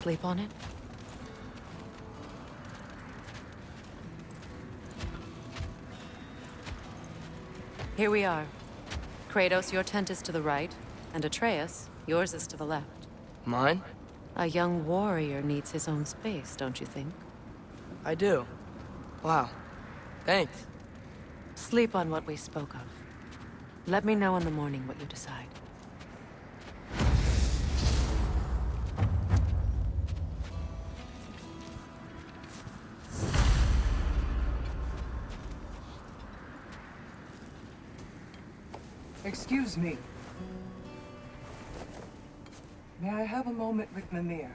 Sleep on it? Here we are. Kratos, your tent is to the right, and Atreus, yours is to the left. Mine? A young warrior needs his own space, don't you think? I do. Wow. Thanks. Sleep on what we spoke of. Let me know in the morning what you decide. Excuse me. May I have a moment with Mimir?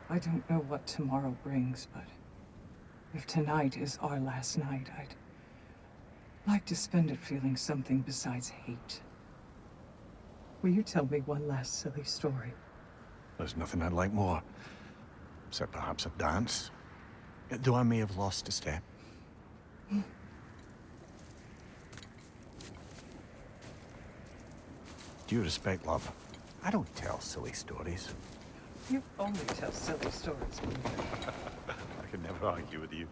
I don't know what tomorrow brings, but if tonight is our last night, I'd like to spend it feeling something besides hate. Will you tell me one last silly story? There's nothing I'd like more. Except perhaps a dance. Though I may have lost a step. Due respect, love, I don't tell silly stories. You only tell silly stories, Mimir. I can never argue with you.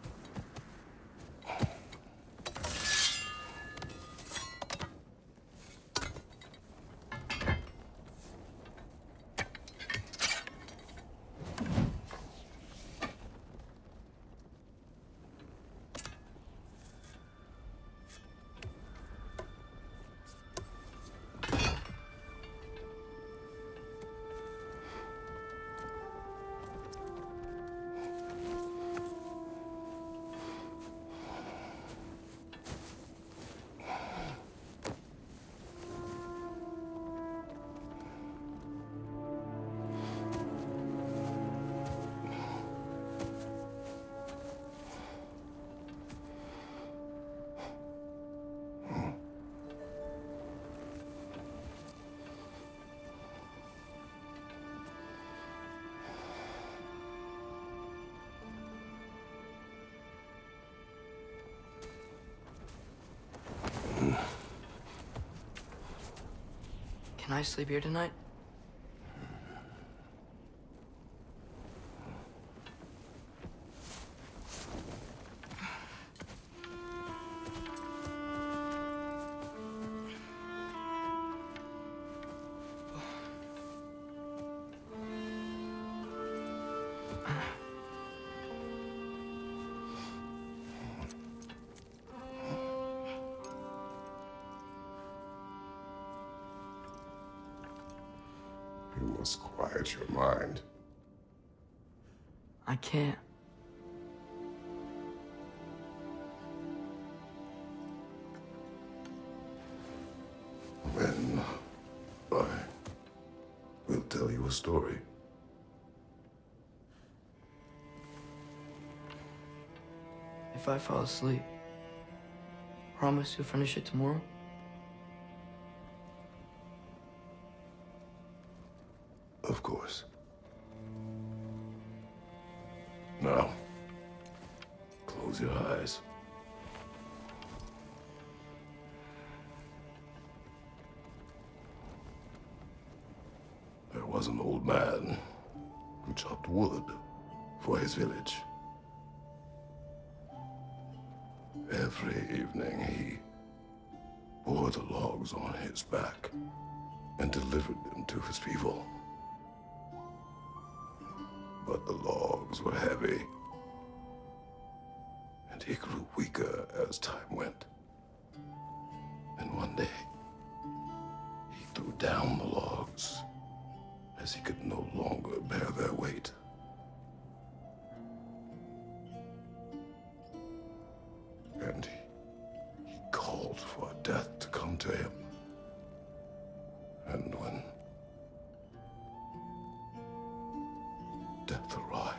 Can I sleep here tonight? You must quiet your mind. I can't. Then I will tell you a story. If I fall asleep, promise you'll finish it tomorrow? Of course. Now, close your eyes. There was an old man who chopped wood for his village. Every evening he bore the logs on his back and delivered them to his people. But the logs were heavy, and he grew weaker as time went. And one day, he threw down the logs as he could no longer bear their weight. And he called for death to come to him. And when death arrived,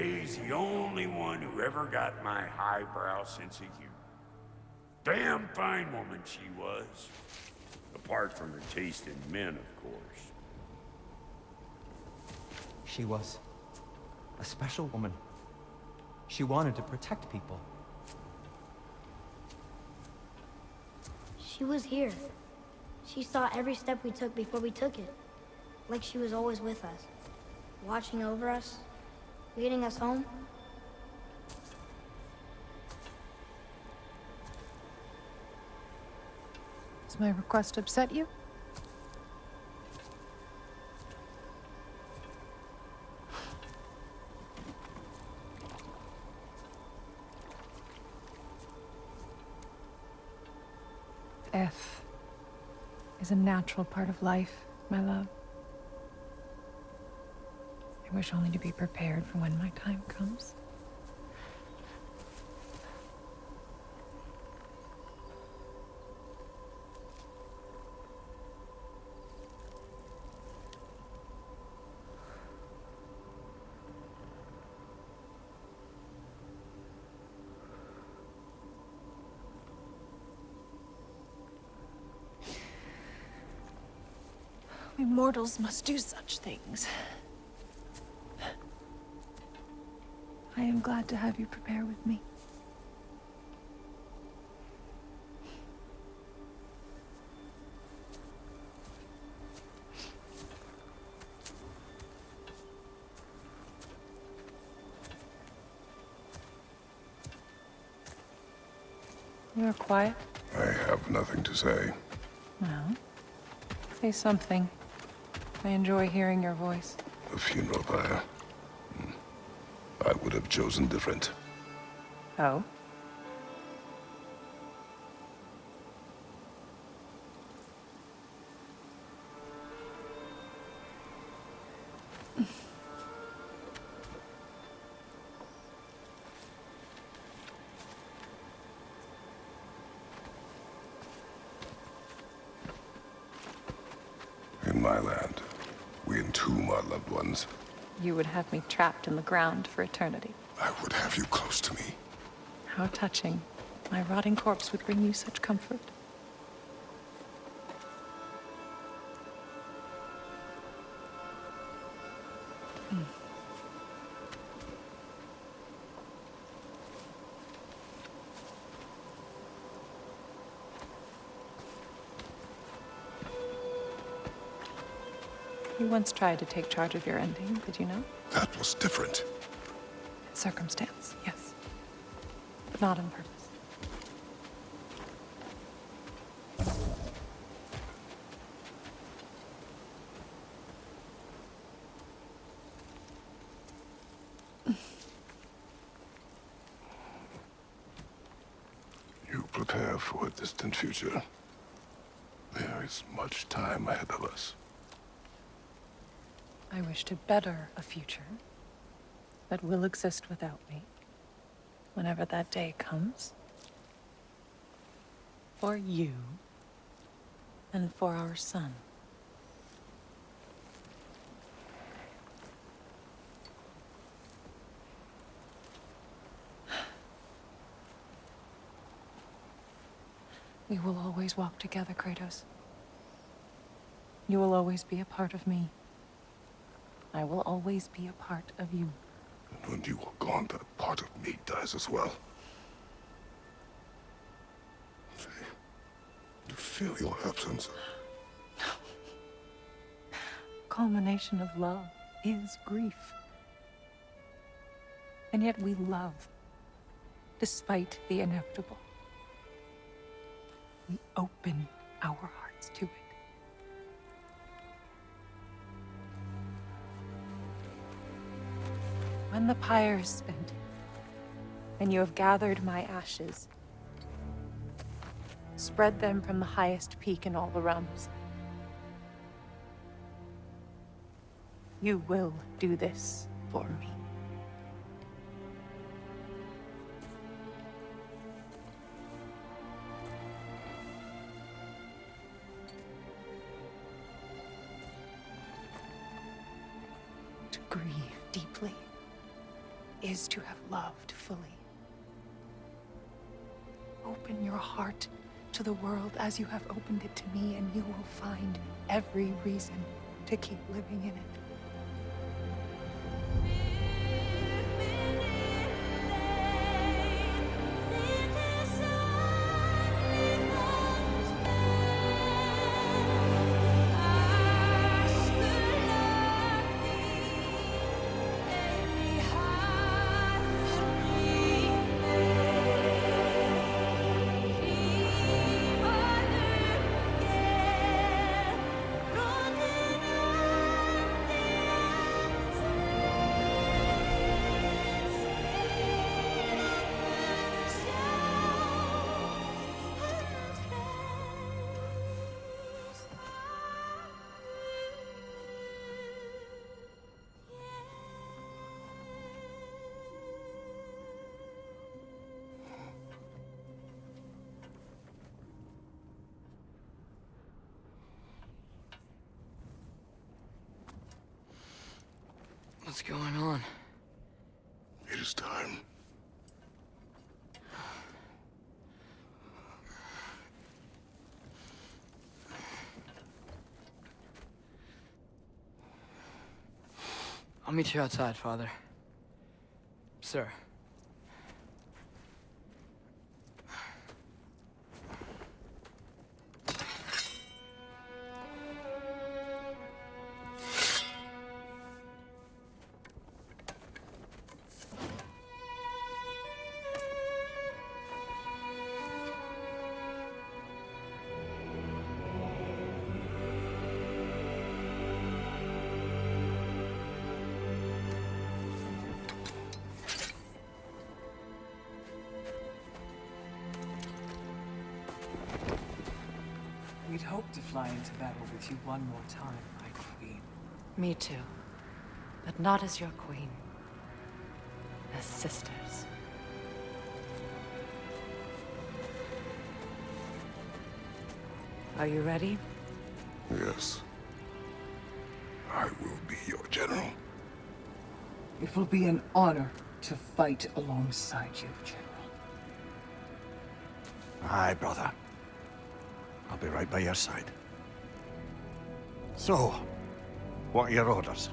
May's the only one who ever got my highbrow sense of humor. Damn fine woman she was. Apart from her taste in men, of course. She was a special woman. She wanted to protect people. She was here. She saw every step we took before we took it. Like she was always with us. Watching over us. Leading us home. Does my request upset you? Death is a natural part of life, my love. I wish only to be prepared for when my time comes. We mortals must do such things. I am glad to have you prepare with me. You're quiet. I have nothing to say. Well, say something. I enjoy hearing your voice. A funeral pyre. I would have chosen different. Oh? In my land, we entomb our loved ones. You would have me trapped in the ground for eternity. I would have you close to me. How touching. My rotting corpse would bring you such comfort. You once tried to take charge of your ending, did you know? That was different. Circumstance, yes. But not on purpose. You prepare for a distant future. There is much time ahead of us. I wish to better a future that will exist without me, whenever that day comes. For you, and for our son. We will always walk together, Kratos. You will always be a part of me. I will always be a part of you. And when you are gone, that part of me dies as well. You feel your absence. Culmination of love is grief. And yet we love, despite the inevitable. We open our hearts to it. When the pyre is spent, and you have gathered my ashes, spread them from the highest peak in all the realms. You will do this for me. To grieve deeply. is to have loved fully. Open your heart to the world as you have opened it to me, and you will find every reason to keep living in it. What's going on? It is time. I'll meet you outside, Father. Sir. We'd hoped to fly into battle with you one more time, my queen. Me too. But not as your queen. As sisters. Are you ready? Yes. I will be your general. It will be an honor to fight alongside you, General. Aye, brother. I'll be right by your side. So, what are your orders?